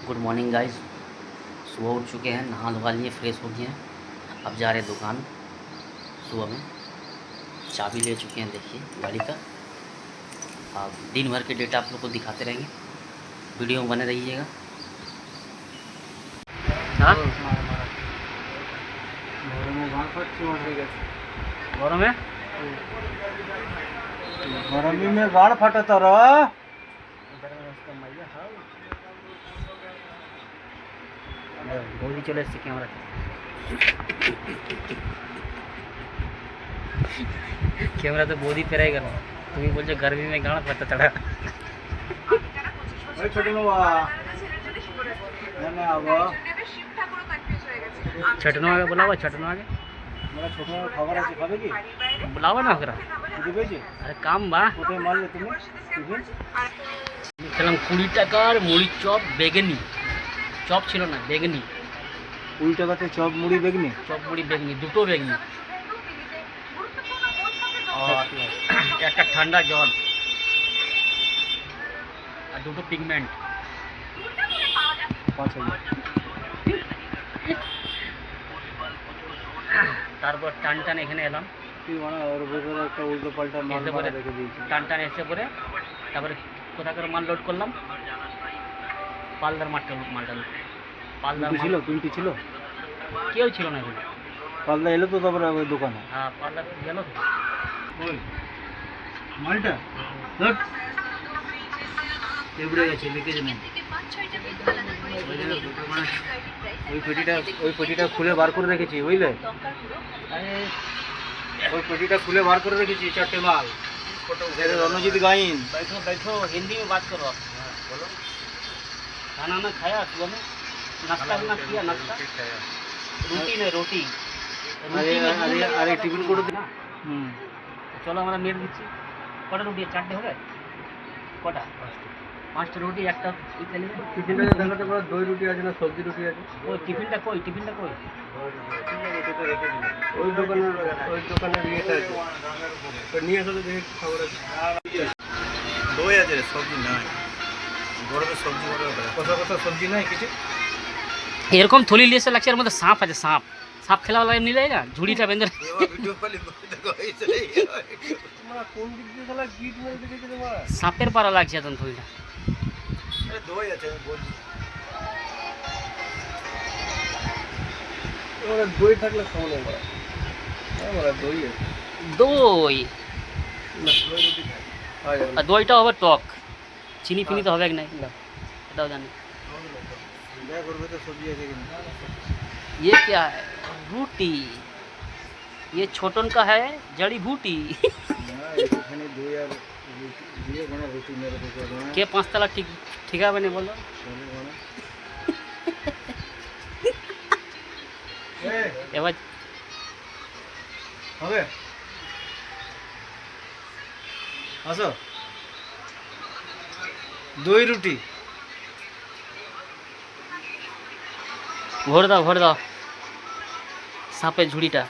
Good morning guys. सुबह उठ चुके हैं, नहा धोवा लिए, फ्रेश हो गए हैं। अब जा रहे हैं दुकान। सुबह में चाबी ले चुके हैं, देखिए गाड़ी का। अब दिन भर के डेटा आप लोग को दिखाते रहेंगे, वीडियो में बने रहिएगा। हाँ गरमी में गाड़ फटत बोली चले कैमरा कैमरा तो बोधी पे रहेगा। तुम्हें बोल गर्मी में गाड़ फटा तड़ा छटनो आगे बुलावा, छटनो आगे खबर আছে খাবে কি बुलावा ना ओकरा। अरे काम बा মারলে তুমি খেলাম 20 টাকার মুড়ি চপ বেগুনি। চপ ছিল না, বেগুনি। 20 টাকাতে চপ মুড়ি বেগনি চপ মুড়ি বেগুনি, দুটো বেগুনি আর একটা ঠান্ডা জল আর দুটো পিগমেন্ট। 5000 তারপর টান টান এখানে এলাম। তুই মানে ওর ভেতরে একটা উল্টো পাল্টা মাল এসে মারা পরে রেখে দিয়েছি। টান টান এসে পরে তারপরে কোথাকার মাল লোড করলাম, পালদার মালটা পালদার ছিল তিনটি ছিল, কেউ ছিল না এখানে। পাল্লা এলো তো তারপরে ওই দোকানে। হ্যাঁ পালদার গেল তো ওই মালটা ধর এবড়ে গেছে, লিকেজ নেই। ওই পেটিটা খুলে বার করে রেখেছি, বুঝলে? ওই पेटीটা খুলে বার করে রেখেছি, চারটে মাল। रणजीत गाइन। बैठो बैठो, हिंदी में बात करो। बोलो, खाना ना खाया सुबह में? नाश्ता ना किया? नाश्ता रोटी नहीं, रोटी अरे टिफिन করে দিন। চলো আমরা মেরে দিচ্ছি। কটা রুটি? চারটে হবে? কটা? পাঁচটা রুটি, একটা টিফিনটা দেখাতে পারো। দই রুটি আছে না সবজি রুটি আছে? ওই টিফিনটা কই? টিফিনটা কই? ওই দোকানের ইয়েটা আছে, তো নিয়ে আসলে দেখি খবর আছে। দই আছে, সবজি নাই। গরমে সবজি কোথা কোথা সবজি নাই কিছু। এরকম থলি লিয়ে এসে লাগছে, এর মধ্যে সাপ আছে। সাপ সাপ খেলা वाला নিয়ে যায় না, ঝুড়িটা বেঁধে। সাপের পাড়া লাগছে এখন থলিটা। দই আছে বলছি, দই থাকলে খাওয়া নেই। দই আছে, দই আর দইটা হবে টক, চিনি ফিনি তো হবে নাই, এটাও জানি। সবজি আছে কিনা। ये क्या है? बूटी। ये छोटन का है जड़ी बूटी। के 5 तला ठीक ठिका बने बोलो। এবার হবে আসো। দই রুটি ভর দাও, ভর দাও সাপের ঝুড়িটা।